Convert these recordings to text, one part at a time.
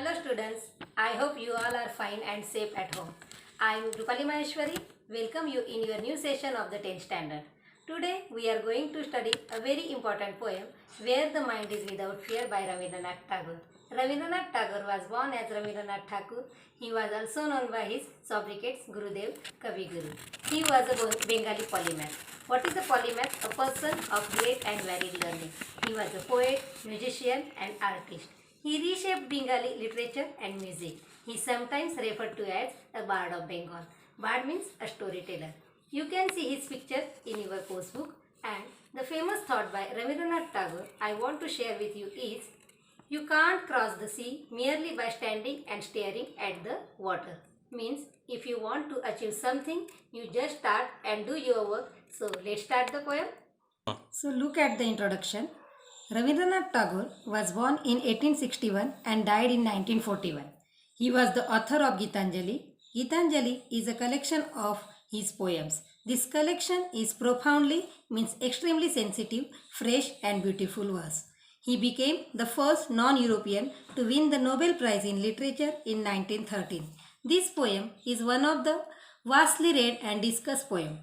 Hello students, I hope you all are fine and safe at home. I am Rupali Maheshwari. Welcome you in your new session of the 10th standard. Today we are going to study a very important poem, Where the Mind is Without Fear by Rabindranath Tagore. Rabindranath Tagore was born as Rabindranath Thakur. He was also known by his sobriquets Gurudev, Kavi Guru. He was a Bengali polymath. What is a polymath? A person of great and varied learning. He was a poet, musician and artist. He reshaped Bengali literature and music. He sometimes referred to as a bard of Bengal. Bard means a storyteller. You can see his picture in your course book. And the famous thought by Rabindranath Tagore I want to share with you is, you can't cross the sea merely by standing and staring at the water. Means if you want to achieve something, you just start and do your work. So let's start the poem. So look at the introduction. Rabindranath Tagore was born in 1861 and died in 1941. He was the author of Gitanjali. Gitanjali is a collection of his poems. This collection is profoundly, means extremely sensitive, fresh and beautiful verse. He became the first non-European to win the Nobel Prize in Literature in 1913. This poem is one of the vastly read and discussed poems.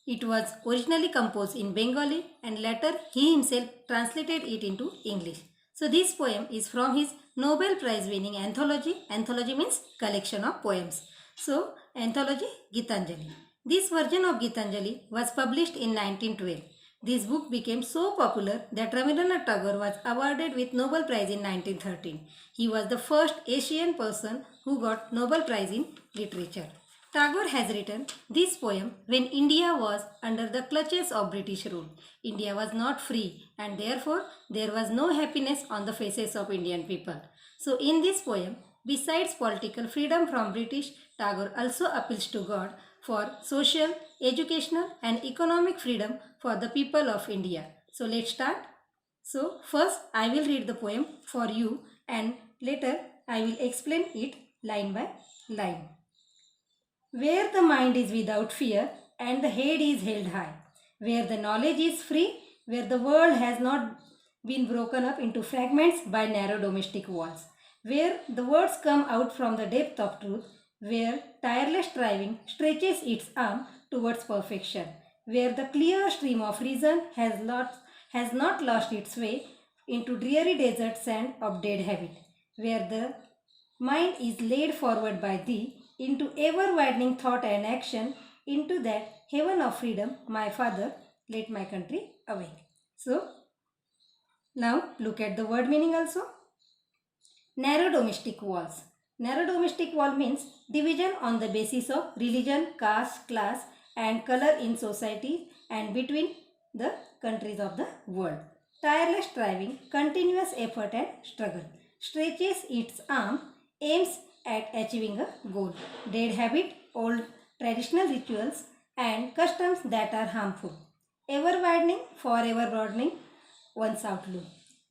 It was originally composed in Bengali and later he himself translated it into English. So this poem is from his Nobel Prize winning anthology. Anthology means collection of poems. So anthology Gitanjali. This version of Gitanjali was published in 1912. This book became so popular that Rabindranath Tagore was awarded with Nobel Prize in 1913. He was the first Asian person who got Nobel Prize in Literature. Tagore has written this poem when India was under the clutches of British rule. India was not free and therefore there was no happiness on the faces of Indian people. So in this poem, besides political freedom from British, Tagore also appeals to God for social, educational and economic freedom for the people of India. So let's start. So first I will read the poem for you and later I will explain it line by line. Where the mind is without fear and the head is held high, where the knowledge is free, where the world has not been broken up into fragments by narrow domestic walls, where the words come out from the depth of truth, where tireless striving stretches its arm towards perfection, where the clear stream of reason has not lost its way into dreary desert sand of dead habit, where the mind is laid forward by thee into ever-widening thought and action, into that heaven of freedom, my Father, let my country awake. So, now look at the word meaning also. Narrow domestic walls. Narrow domestic wall means division on the basis of religion, caste, class and color in society and between the countries of the world. Tireless striving, continuous effort and struggle. Stretches its arm, aims at achieving a goal. Dead habit, old traditional rituals and customs that are harmful. Ever widening, forever broadening one's outlook.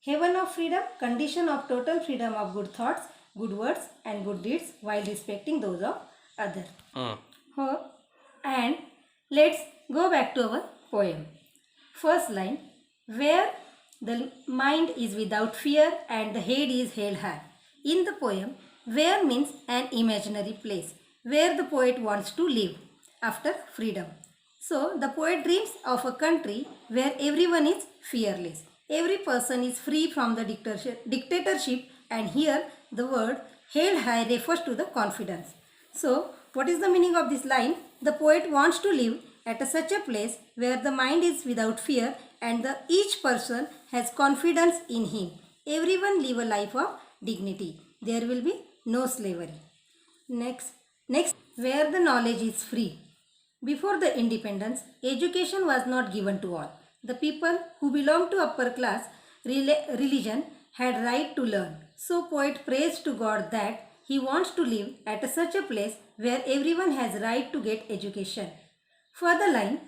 Heaven of freedom, condition of total freedom of good thoughts, good words and good deeds while respecting those of others. And let's go back to our poem. First line, where the mind is without fear and the head is held high. In the poem, where means an imaginary place where the poet wants to live after freedom. So the poet dreams of a country where everyone is fearless. Every person is free from the dictatorship and here the word held high refers to the confidence. So what is the meaning of this line? The poet wants to live at such a place where the mind is without fear and each person has confidence in him. Everyone live a life of dignity. There will be no slavery. Next, where the knowledge is free. Before the independence, education was not given to all. The people who belonged to upper class religion had right to learn. So poet prays to God that he wants to live at such a place where everyone has right to get education. Further line,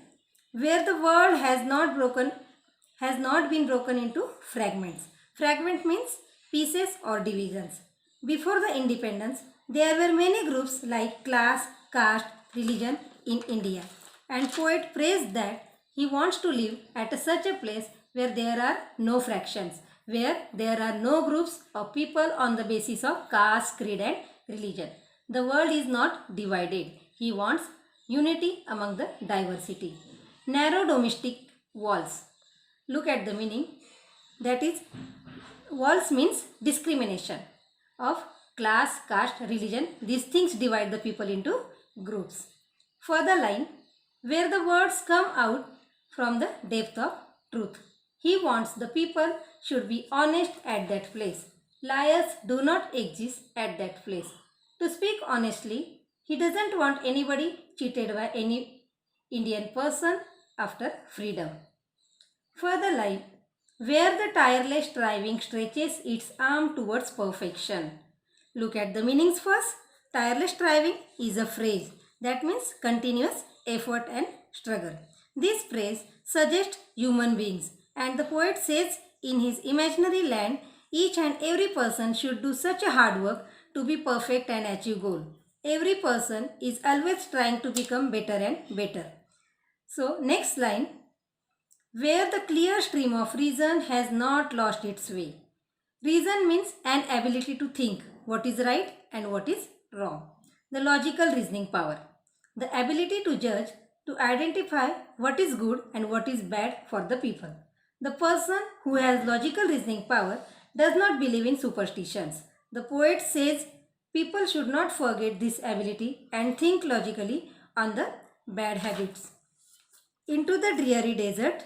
where the world has not been broken into fragments. Fragment means pieces or divisions. Before the independence, there were many groups like class, caste, religion in India. And poet prays that he wants to live at such a place where there are no fractions, where there are no groups of people on the basis of caste, creed and religion. The world is not divided. He wants unity among the diversity. Narrow domestic walls. Look at the meaning. That is, walls means discrimination of class, caste, religion. These things divide the people into groups. Further line, where the words come out from the depth of truth. He wants the people should be honest at that place. Liars do not exist at that place. To speak honestly, he doesn't want anybody cheated by any Indian person after freedom. Further line, where the tireless striving stretches its arm towards perfection. Look at the meanings first. Tireless striving is a phrase that means continuous effort and struggle. This phrase suggests human beings, and the poet says in his imaginary land, each and every person should do such a hard work to be perfect and achieve goal. Every person is always trying to become better and better. So next line, where the clear stream of reason has not lost its way. Reason means an ability to think what is right and what is wrong. The logical reasoning power. The ability to judge, to identify what is good and what is bad for the people. The person who has logical reasoning power does not believe in superstitions. The poet says people should not forget this ability and think logically on the bad habits. Into the dreary desert,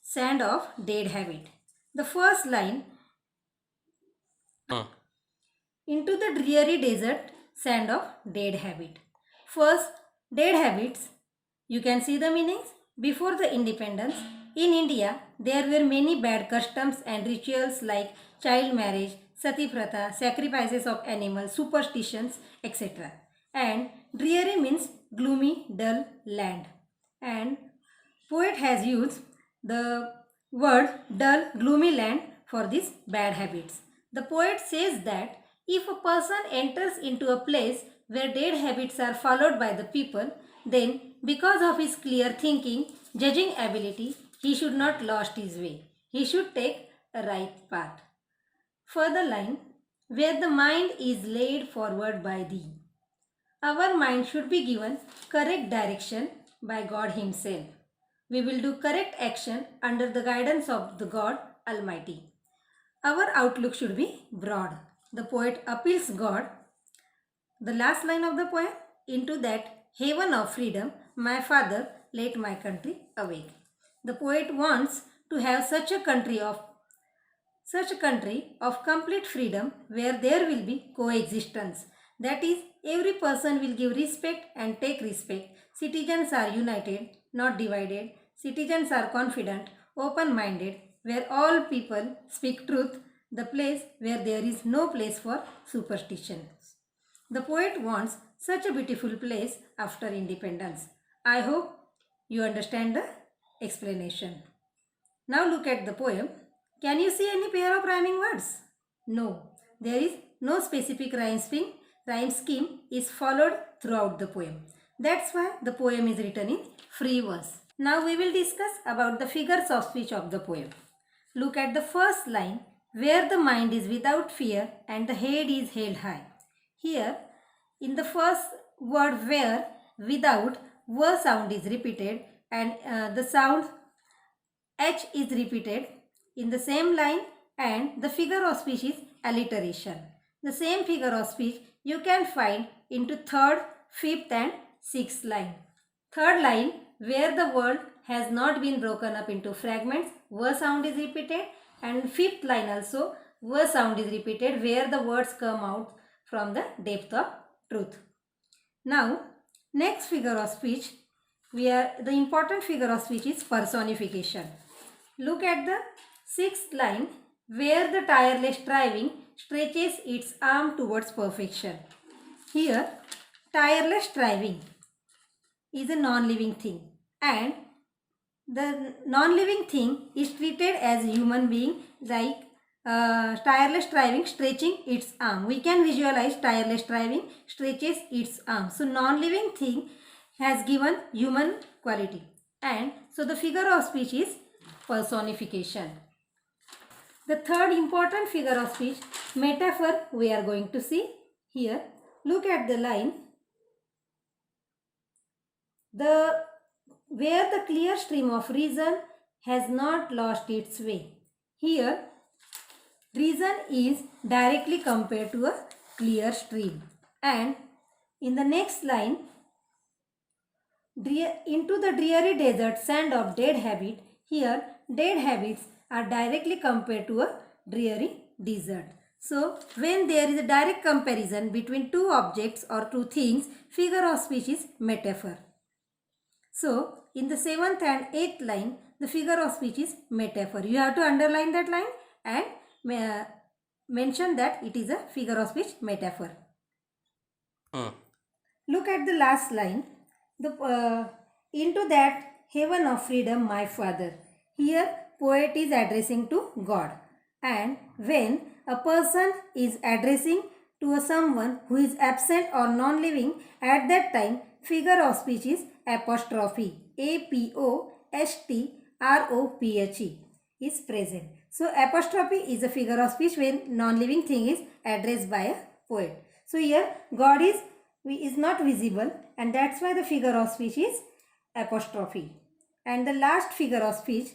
sand of dead habit. The first line, into the dreary desert, sand of dead habit. First, dead habits. You can see the meanings. Before the independence, in India, there were many bad customs and rituals like child marriage, sati pratha, sacrifices of animals, superstitions, etc. And dreary means gloomy, dull land. And poet has used the word dull, gloomy land for these bad habits. The poet says that if a person enters into a place where dead habits are followed by the people, then because of his clear thinking, judging ability, he should not lost his way. He should take a right path. Further line, where the mind is laid forward by thee. Our mind should be given correct direction by God Himself. We will do correct action under the guidance of the God Almighty. Our outlook should be broad. The poet appeals God. The last line of the poem, into that haven of freedom, my father, let my country awake. The poet wants to have such a country of complete freedom where there will be coexistence. That is, every person will give respect and take respect. Citizens are united, not divided. Citizens are confident, open-minded, where all people speak truth, the place where there is no place for superstitions. The poet wants such a beautiful place after independence. I hope you understand the explanation. Now look at the poem. Can you see any pair of rhyming words? No. There is no specific rhyme scheme is followed throughout the poem. That's why the poem is written in free verse. Now we will discuss about the figures of speech of the poem. Look at the first line, where the mind is without fear and the head is held high. Here, in the first word where, without, v sound is repeated and the sound h is repeated in the same line, and the figure of speech is alliteration. The same figure of speech you can find into third, fifth and sixth line. Third line, where the word has not been broken up into fragments, v sound is repeated, and fifth line also v sound is repeated where the words come out from the depth of truth. Now, next figure of speech, the important figure of speech is personification. Look at the sixth line, where the tireless striving stretches its arm towards perfection. Here, tireless striving is a non-living thing, and the non-living thing is treated as a human being, like tireless striving stretching its arm. We can visualize tireless striving stretches its arm. So non-living thing has given human quality, and so the figure of speech is personification. The third important figure of speech, metaphor, we are going to see here. Look at the line. Where the clear stream of reason has not lost its way. Here, reason is directly compared to a clear stream. And in the next line, into the dreary desert sand of dead habit, here dead habits are directly compared to a dreary desert. So, when there is a direct comparison between two objects or two things, figure of speech is metaphor. So, in the 7th and 8th line, the figure of speech is metaphor. You have to underline that line and mention that it is a figure of speech metaphor. Look at the last line. Into that heaven of freedom, my Father. Here, poet is addressing to God. And when a person is addressing to someone who is absent or non-living, at that time, figure of speech is apostrophe. A-P-O-S-T-R-O-P-H-E is present. So, apostrophe is a figure of speech when non-living thing is addressed by a poet. So, here God is not visible, and that's why the figure of speech is apostrophe. And the last figure of speech,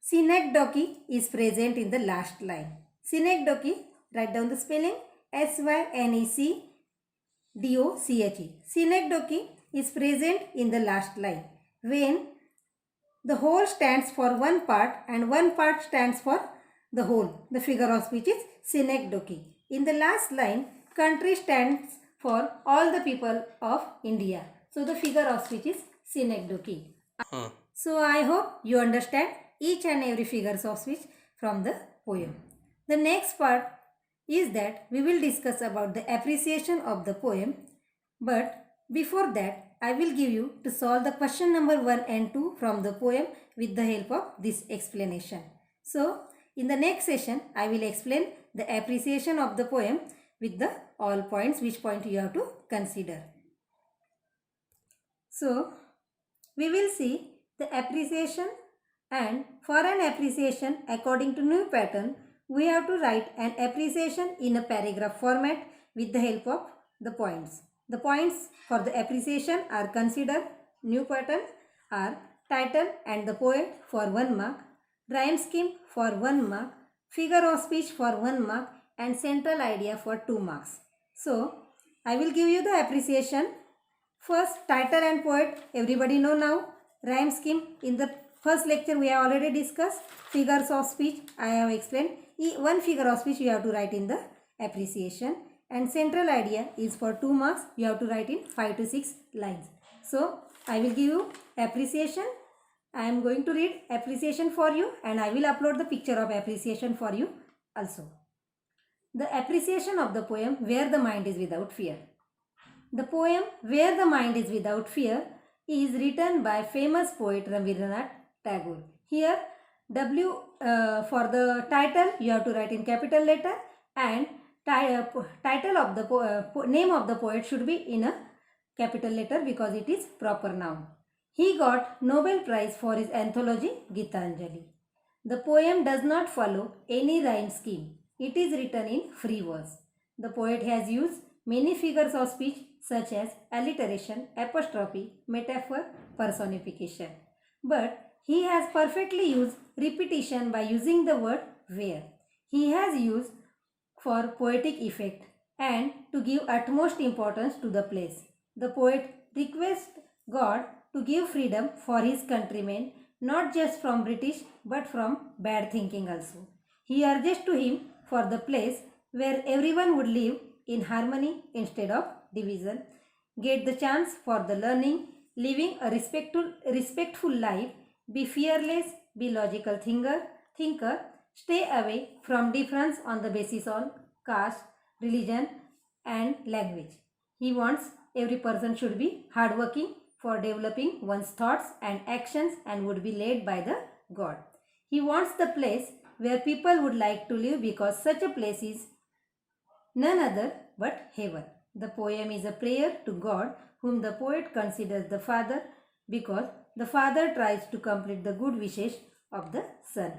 synecdoche, is present in the last line. Synecdoche, write down the spelling, S-Y-N-E-C-D-O-C-H-E. Synecdoche is present in the last line. When the whole stands for one part and one part stands for the whole, the figure of speech is synecdoche. In the last line, country stands for all the people of India. So the figure of speech is synecdoche. So I hope you understand each and every figures of speech from the poem. The next part is that we will discuss about the appreciation of the poem. But before that, I will give you to solve the question number 1 and 2 from the poem with the help of this explanation. So in the next session, I will explain the appreciation of the poem with the all points, which point you have to consider. So, we will see the appreciation, and for an appreciation according to new pattern, we have to write an appreciation in a paragraph format with the help of the points. The points for the appreciation are considered new pattern are title and the poet for 1 mark, rhyme scheme for 1 mark, figure of speech for 1 mark, and central idea for 2 marks. So, I will give you the appreciation. First, title and poet, everybody know now. Rhyme scheme, in the first lecture we have already discussed. Figures of speech, I have explained. One figure of speech you have to write in the appreciation. And central idea is for 2 marks. You have to write in 5 to 6 lines. So, I will give you appreciation. I am going to read appreciation for you, and I will upload the picture of appreciation for you also. The appreciation of the poem Where the Mind is Without Fear. The poem Where the Mind is Without Fear is written by famous poet Rabindranath Tagore. Here, for the title you have to write in capital letter, and title of the name of the poet should be in a capital letter because it is proper noun. He got Nobel Prize for his anthology Gitanjali. The poem does not follow any rhyme scheme. It is written in free verse. The poet has used many figures of speech such as alliteration, apostrophe, metaphor, personification. But he has perfectly used repetition by using the word where. He has used for poetic effect and to give utmost importance to the place. The poet requests God to give freedom for his countrymen, not just from British but from bad thinking also. He urges to him for the place where everyone would live in harmony instead of division, get the chance for the learning, living a respectful life, be fearless, be logical thinker, stay away from difference on the basis of caste, religion and language. He wants every person should be hardworking for developing one's thoughts and actions and would be led by the God. He wants the place where people would like to live because such a place is none other but heaven. The poem is a prayer to God whom the poet considers the Father because the Father tries to complete the good wishes of the Son.